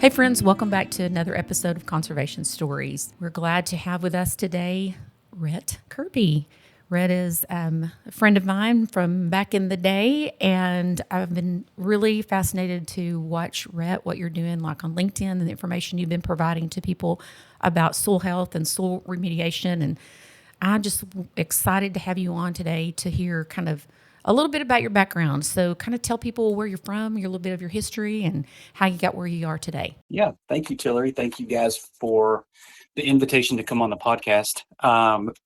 Hey, friends, welcome back to another episode of Conservation Stories. We're glad to have with us today Rhett Kerby. Rhett is a friend of mine from back in the day, and I've been really fascinated to watch, Rhett, what you're doing, like on LinkedIn and the information you've been providing to people about soil health and soil remediation. And I'm just excited to have you on today to hear kind of a little bit about your background. So, kind of tell people where you're from, your little bit of your history, and how you got where you are today. Yeah, thank you, Tillery. Thank you guys for the invitation to come on the podcast.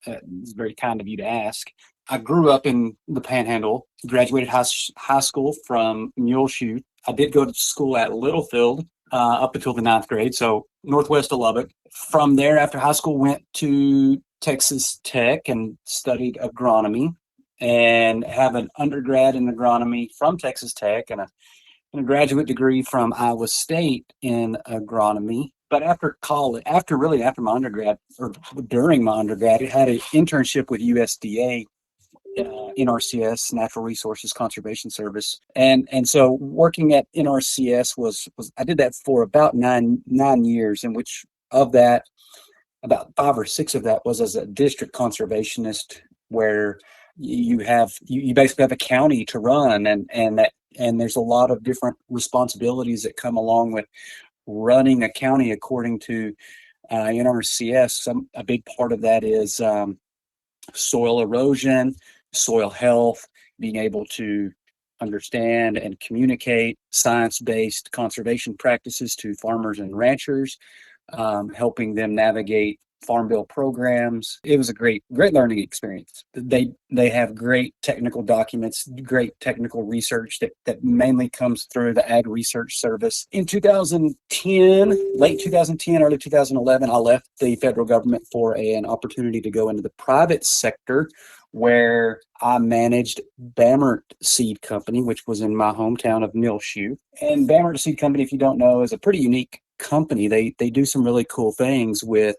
It's very kind of you to ask. I grew up in the Panhandle, graduated high school from Muleshoe. I did go to school at Littlefield up until the ninth grade, so northwest of Lubbock. From there, after high school, went to Texas Tech and studied agronomy and have an undergrad in agronomy from Texas Tech and a graduate degree from Iowa State in agronomy. But after college, after my undergrad, or during my undergrad, I had an internship with USDA, NRCS, Natural Resources Conservation Service, and so working at NRCS was I did that for about nine years, in which of that about 5 or 6 of that was as a district conservationist, where you basically have a county to run, and there's a lot of different responsibilities that come along with running a county according to NRCS. A big part of that is soil erosion, soil health, being able to understand and communicate science-based conservation practices to farmers and ranchers, helping them navigate farm bill programs. It was a great learning experience. They have great technical documents, great technical research that mainly comes through the Ag Research Service. In 2010, late 2010, early 2011, I left the federal government for an opportunity to go into the private sector, where I managed Bamert Seed Company, which was in my hometown of Muleshoe. And Bamert Seed Company, if you don't know, is a pretty unique company. They do some really cool things with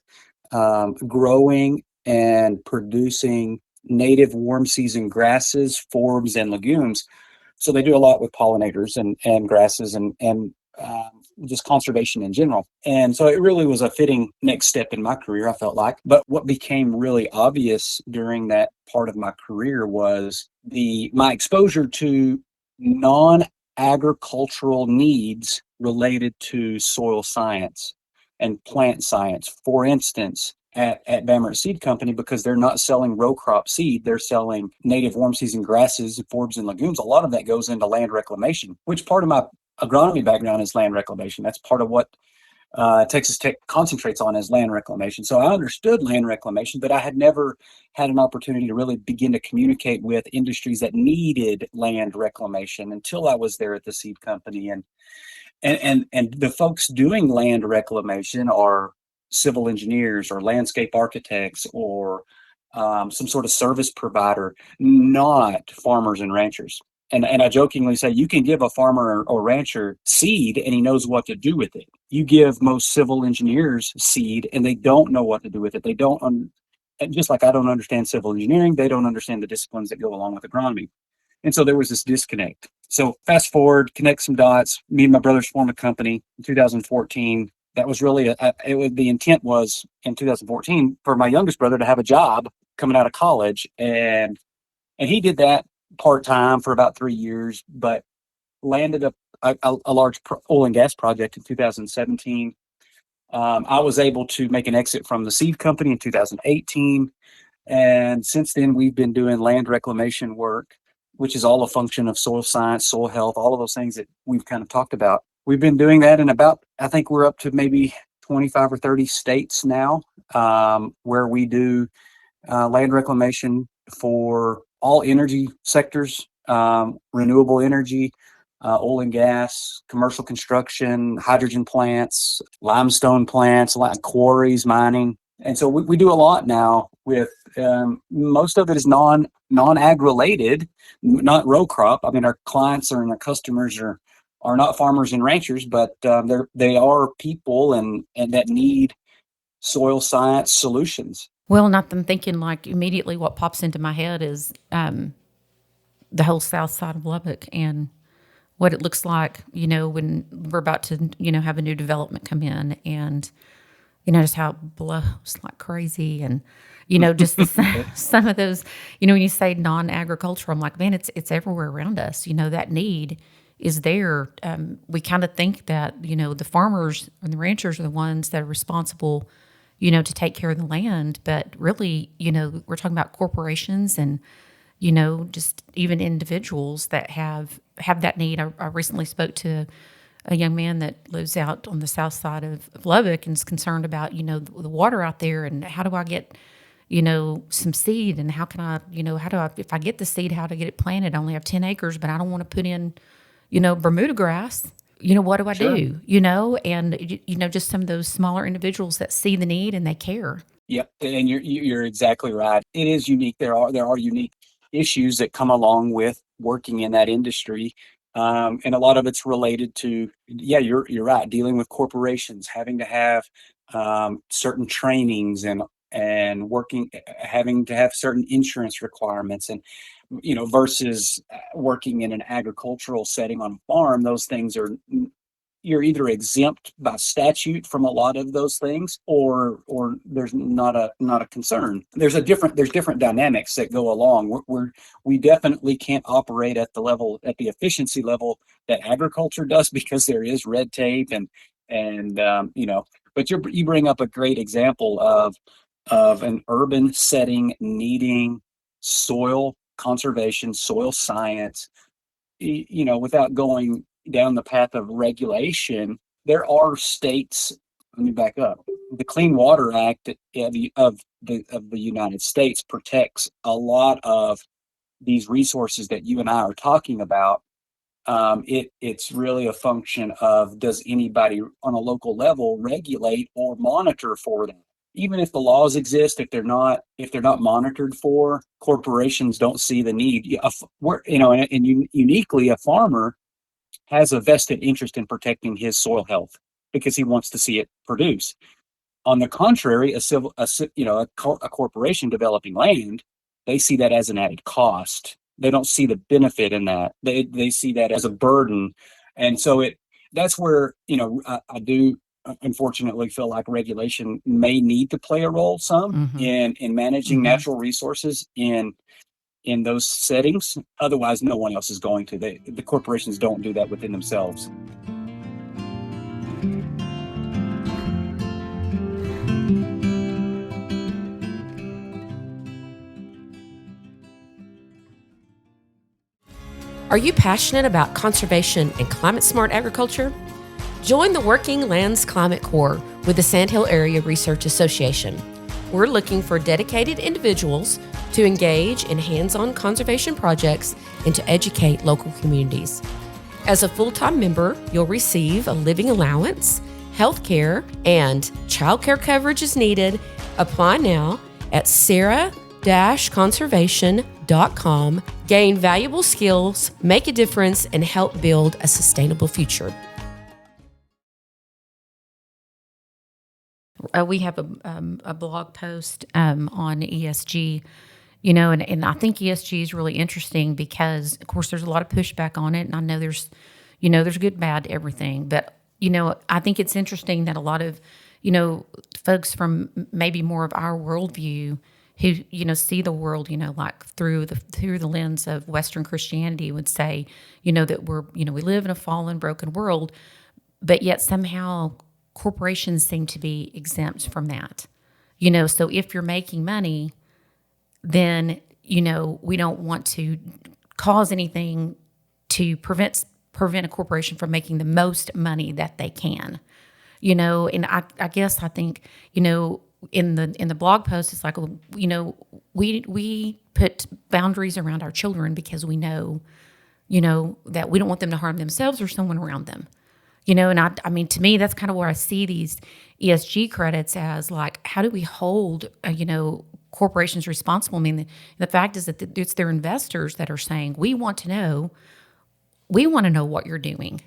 growing and producing native warm season grasses, forbs, and legumes. So they do a lot with pollinators and grasses and just conservation in general. And so it really was a fitting next step in my career, I felt like. But what became really obvious during that part of my career was my exposure to non-agricultural needs related to soil science and plant science. For instance, at Bamert Seed Company, because they're not selling row crop seed, they're selling native warm season grasses, forbs, and legumes. A lot of that goes into land reclamation, which part of my agronomy background is land reclamation. That's part of what Texas Tech concentrates on, is land reclamation. So I understood land reclamation, but I had never had an opportunity to really begin to communicate with industries that needed land reclamation until I was there at the seed company. And the folks doing land reclamation are civil engineers or landscape architects or some sort of service provider, not farmers and ranchers. And I jokingly say, you can give a farmer or rancher seed and he knows what to do with it. You give most civil engineers seed and they don't know what to do with it. They don't, and just like I don't understand civil engineering, they don't understand the disciplines that go along with agronomy. And so there was this disconnect. So fast forward, connect some dots. Me and my brothers formed a company in 2014. That was really the intent was in 2014 for my youngest brother to have a job coming out of college, and he did that part-time for about 3 years, but landed a large oil and gas project in 2017. I was able to make an exit from the seed company in 2018, and since then we've been doing land reclamation work, which is all a function of soil science, soil health, all of those things that we've kind of talked about. We've been doing that in I think we're up to maybe 25 or 30 states now, where we do land reclamation for all energy sectors, renewable energy, oil and gas, commercial construction, hydrogen plants, limestone plants, quarries, mining. And so we do a lot now with most of it is non-ag related, not row crop. I mean, our clients and our customers are not farmers and ranchers, but they are people and that need soil science solutions. Well, not them thinking, like, immediately what pops into my head is the whole south side of Lubbock and what it looks like, when we're about to, have a new development come in, and, just how it blows like crazy. And, just some of those, when you say non-agricultural, I'm like, man, it's everywhere around us. That need is there. We kind of think that, the farmers and the ranchers are the ones that are responsible, to take care of the land. But really, we're talking about corporations and, just even individuals that have that need. I recently spoke to a young man that lives out on the south side of Lubbock and is concerned about, the water out there, and how do I get, some seed, and how can I, how do I, if I get the seed, how to get it planted? I only have 10 acres, but I don't want to put in, Bermuda grass. What do I Sure. do? And, just some of those smaller individuals that see the need and they care. Yep, and you're exactly right. It is unique. There are unique issues that come along with working in that industry, and a lot of it's related to, yeah, you're right, dealing with corporations, having to have certain trainings, and working, having to have certain insurance requirements, and versus working in an agricultural setting on a farm. Those things are, you're either exempt by statute from a lot of those things, or there's not a concern. There's different dynamics that go along. We definitely can't operate at the efficiency level that agriculture does, because there is red tape, and but you bring up a great example of an urban setting needing soil conservation, soil science, without going down the path of regulation. There are states. Let me back up. The Clean Water Act of the United States protects a lot of these resources that you and I are talking about. It's really a function of, does anybody on a local level regulate or monitor for them? Even if the laws exist, if they're not monitored for, corporations don't see the need. And uniquely, a farmer has a vested interest in protecting his soil health, because he wants to see it produce. On the contrary, a corporation developing land, they see that as an added cost. They don't see the benefit in that. They see that as a burden, and so that's where, I do unfortunately feel like regulation may need to play a role some in managing natural resources in those settings. Otherwise, no one else is going to. The corporations don't do that within themselves. Are you passionate about conservation and climate-smart agriculture? Join the Working Lands Climate Corps with the Sandhill Area Research Association. We're looking for dedicated individuals to engage in hands-on conservation projects and to educate local communities. As a full-time member, you'll receive a living allowance, health care, and child care coverage is needed. Apply now at sarah-conservation.com. Gain valuable skills, make a difference, and help build a sustainable future. We have a blog post on ESG, and I think ESG is really interesting because, of course, there's a lot of pushback on it, and I know there's good, bad, everything. But, I think it's interesting that a lot of, folks from maybe more of our worldview who, see the world, like through the lens of Western Christianity would say, that we live in a fallen, broken world, but yet somehow corporations seem to be exempt from that. So if you're making money, then, we don't want to cause anything to prevent a corporation from making the most money that they can. And I guess I think, in the blog post, it's like, we put boundaries around our children because we know, that we don't want them to harm themselves or someone around them. And I mean, to me, that's kind of where I see these ESG credits as, like, how do we hold, corporations responsible? I mean, the fact is that it's their investors that are saying, we want to know what you're doing.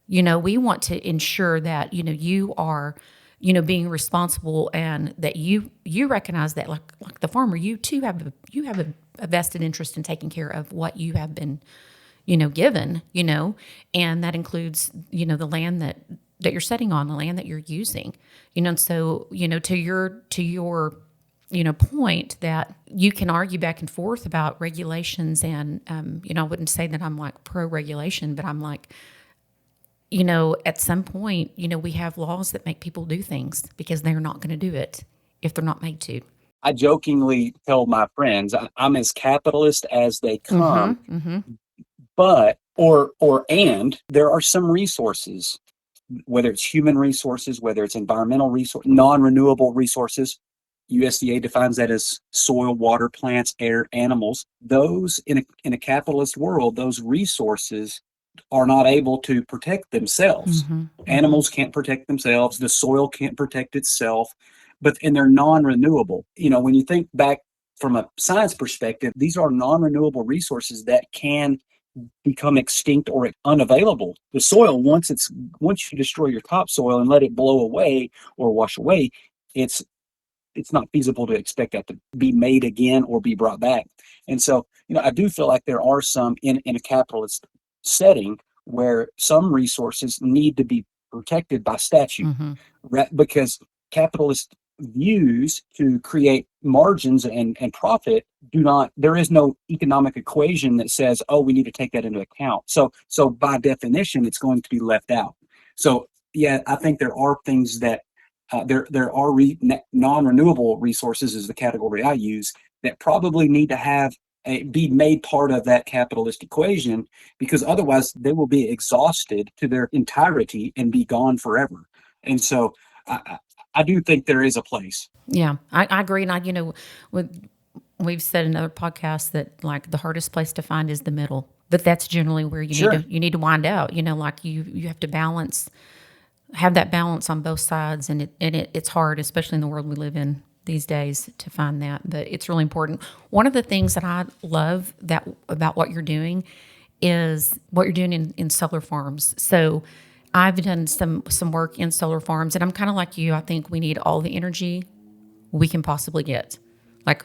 We want to ensure that, you are, being responsible, and that you recognize that, like the farmer, you too have a vested interest in taking care of what you have been, given, and that includes, the land that you're sitting on, the land that you're using, and so, to your point that you can argue back and forth about regulations and, I wouldn't say that I'm like pro regulation, but I'm like, at some point, we have laws that make people do things because they're not going to do it if they're not made to. I jokingly tell my friends I'm as capitalist as they come, but and there are some resources, whether it's human resources, whether it's environmental resource, non-renewable resources. USDA defines that as soil, water, plants, air, animals. Those in a capitalist world, those resources are not able to protect themselves. Animals can't protect themselves. The soil can't protect itself, and they're non-renewable. When you think back from a science perspective, these are non-renewable resources that can become extinct or unavailable. The soil, once you destroy your topsoil and let it blow away or wash away, it's not feasible to expect that to be made again or be brought back. And so, I do feel like there are some in a capitalist setting where some resources need to be protected by statute, because capitalist views to create margins and profit there is no economic equation that says, oh, we need to take that into account. So by definition, it's going to be left out. So yeah, I think there are things that there are non-renewable resources is the category I use that probably need to be made part of that capitalist equation, because otherwise they will be exhausted to their entirety and be gone forever. And so I do think there is a place. Yeah, I agree. And we've said in other podcasts that like the hardest place to find is the middle, but that's generally where you need to wind out. Like you have to have that balance on both sides, and it's hard, especially in the world we live in these days, to find that. But it's really important. One of the things that I love about what you're doing is what you're doing in solar farms. So I've done some work in solar farms, and I'm kind of like you. I think we need all the energy we can possibly get. Like,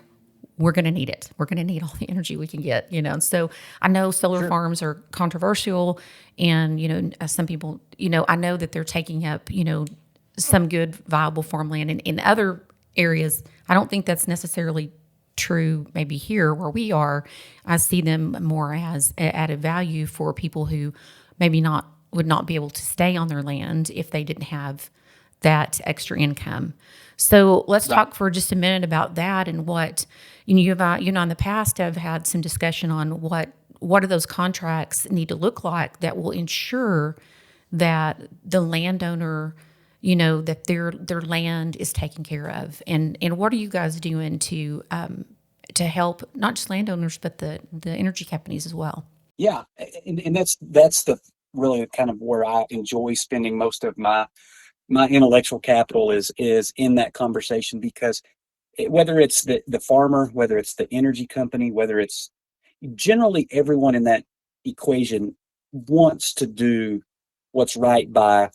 we're going to need it. We're going to need all the energy we can get, So I know solar farms are controversial, and, some people, I know that they're taking up, some good viable farmland. And in other areas, I don't think that's necessarily true. Maybe here where we are, I see them more as added value for people who maybe would not be able to stay on their land if they didn't have that extra income. So let's talk for just a minute about that and what, in the past have had some discussion on what do those contracts need to look like that will ensure that the landowner, that their land is taken care of. And what are you guys doing to help not just landowners, but the energy companies as well? Yeah. And that's the really kind of where I enjoy spending most of my intellectual capital is in that conversation, because whether it's the farmer, whether it's the energy company, whether it's generally everyone in that equation wants to do what's right by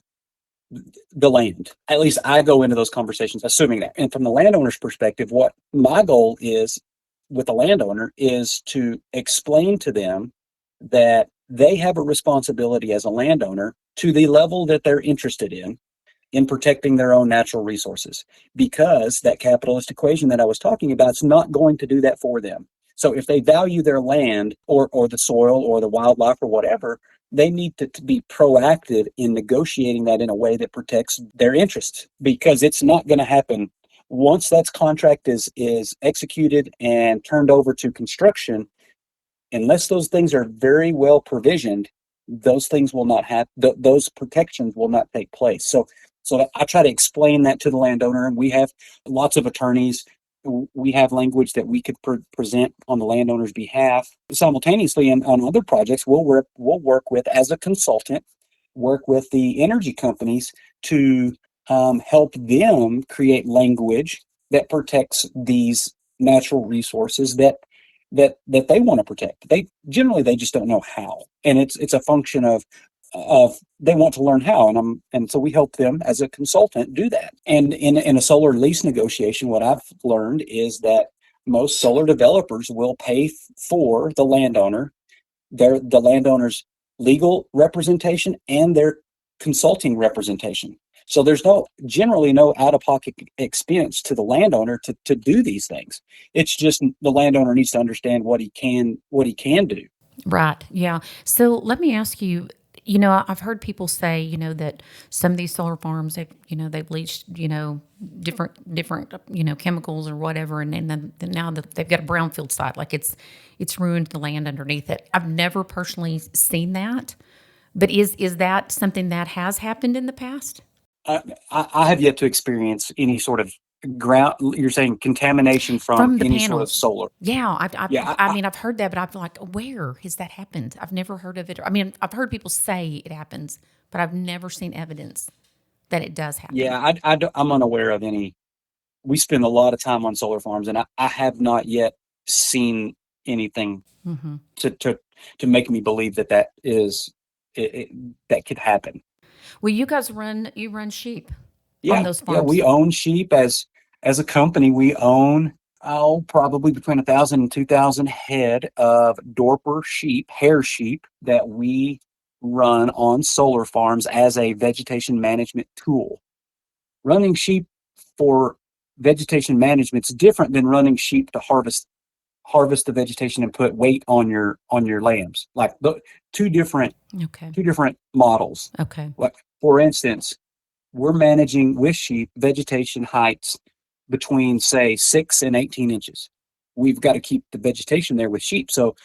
the land. At least I go into those conversations assuming that. And from the landowner's perspective, what my goal is with the landowner is to explain to them that they have a responsibility as a landowner to the level that they're interested in protecting their own natural resources, because that capitalist equation that I was talking about is not going to do that for them. So if they value their land or the soil or the wildlife or whatever, they need to be proactive in negotiating that in a way that protects their interests, because it's not going to happen once that contract is executed and turned over to construction. Unless those things are very well provisioned, those things will not have, those protections will not take place. So I try to explain that to the landowner, and we have lots of attorneys. We have language that we could present on the landowner's behalf. Simultaneously, on other projects, we'll work with, as a consultant, work with the energy companies to help them create language that protects these natural resources that they want to protect. They just don't know how, and it's a function of they want to learn how, and so we help them as a consultant do that. And in a solar lease negotiation, what I've learned is that most solar developers will pay for the landowner the landowner's legal representation and their consulting representation. So there's generally no out-of-pocket expense to the landowner to do these things. It's just the landowner needs to understand what he can do. Right. Yeah. So let me ask you, I've heard people say, that some of these solar farms, they've leached, different, chemicals or whatever. And then now that they've got a brownfield site, like it's ruined the land underneath it. I've never personally seen that, but is that something that has happened in the past? I have yet to experience any sort of ground. You're saying contamination from the any sort of panels. solar. Yeah, Yeah, I mean, I've heard that, but I've been like, where has that happened? I've never heard of it. I mean, I've heard people say it happens, but I've never seen evidence that it does happen. Yeah, I'm unaware of any. We spend a lot of time on solar farms, and I have not yet seen anything Mm-hmm. to make me believe that is that could happen. Well, you guys run sheep on Yeah, those yeah, farms. we own sheep as a company. We own probably between 1,000 and 2,000 head of Dorper sheep, hair sheep, that we run on solar farms as a vegetation management tool. Running sheep for vegetation management is different than running sheep to harvest the vegetation and put weight on your lambs. Like two different Okay. models. Okay. Like, for instance, we're managing with sheep vegetation heights between, say, 6 and 18 inches. We've got to keep the vegetation there with sheep. So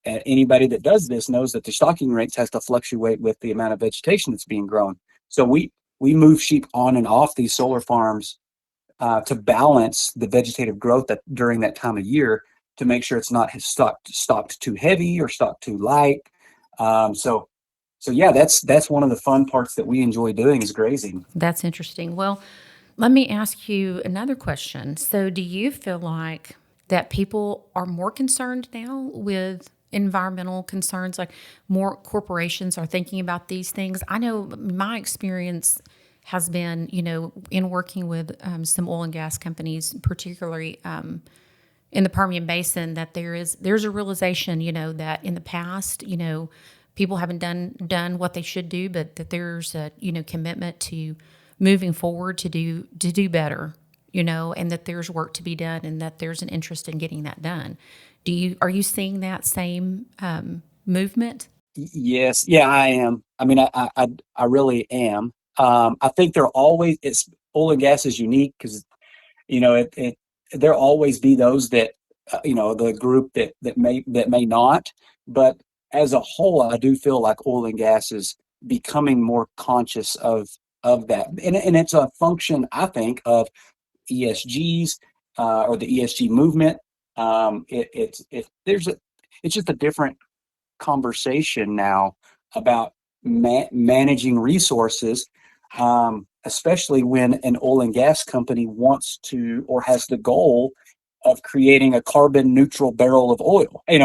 anybody that does this knows that the stocking rates has to fluctuate with the amount of vegetation that's being grown. So we move sheep on and off these solar farms to balance the vegetative growth that during that time of year, to make sure it's not stocked too heavy or stocked too light. So yeah, that's one of the fun parts that we enjoy doing is grazing. That's interesting. Well, let me ask you another question. So, do you feel like that people are more concerned now with environmental concerns, like more corporations are thinking about these things? I know my experience has been, in working with some oil and gas companies, particularly in the Permian Basin, that there's a realization, that in the past, people haven't done what they should do, but that there's a commitment to moving forward to do better, and that there's work to be done, and that there's an interest in getting that done. Are you seeing that same movement? Yes, yeah, I am. I mean, I really am. I think oil and gas is unique because there'll always be those that the group that may not, but as a whole, I do feel like oil and gas is becoming more conscious of that, and it's a function, I think, of ESGs or the ESG movement. It's just a different conversation now about managing resources, especially when an oil and gas company wants to or has the goal of creating a carbon neutral barrel of oil. I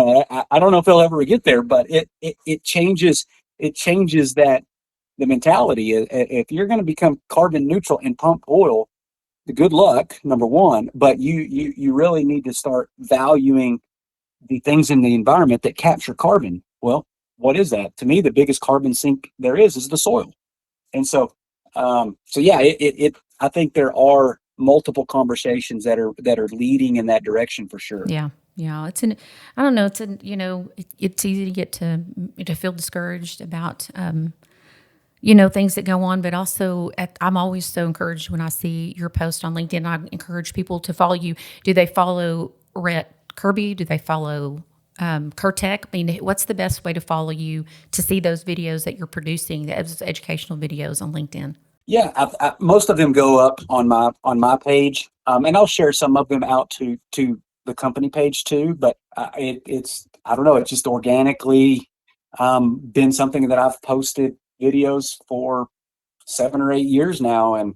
don't know if they'll ever get there, but it changes that the mentality. If you're going to become carbon neutral and pump oil, good luck, number one. But you really need to start valuing the things in the environment that capture carbon. Well, what is that? To me, the biggest carbon sink there is the soil. And so yeah, I think there are multiple conversations that are leading in that direction for sure. Yeah. I don't know. It's easy to get to feel discouraged about, things that go on, but also I'm always so encouraged when I see your post on LinkedIn. I encourage people to follow you. Do they follow Rhett Kerby? Do they follow KerTec? I mean, what's the best way to follow you to see those videos that you're producing, those educational videos on LinkedIn? Yeah, most of them go up on my page, and I'll share some of them out to the company page too. But it's I don't know, it's just organically been something that I've posted videos for 7 or 8 years now, and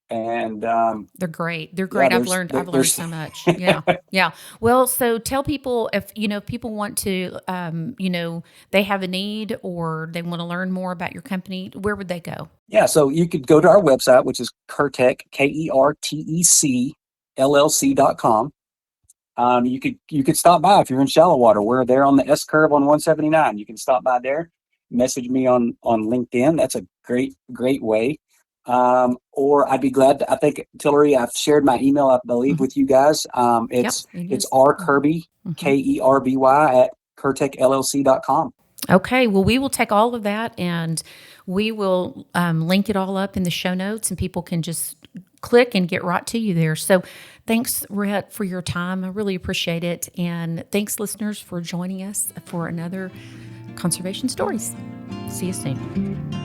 they're great. They're great. Yeah, I've learned so much. Yeah. Well, so tell people if people want to, they have a need or they want to learn more about your company, where would they go? Yeah, so you could go to our website, which is KerTec, KerTec LLC.com. you could stop by if you're in shallow water. We're there on the S curve on 179. You can stop by there, message me on LinkedIn. That's a great way. Or I'd be glad to, I think, Tillery, I've shared my email, I believe, with you guys. It's rkerby, KERBY at KerTecLLC.com. Okay, well, we will take all of that and we will link it all up in the show notes, and people can just click and get right to you there. So thanks, Rhett, for your time. I really appreciate it. And thanks, listeners, for joining us for another Conservation Stories. See you soon.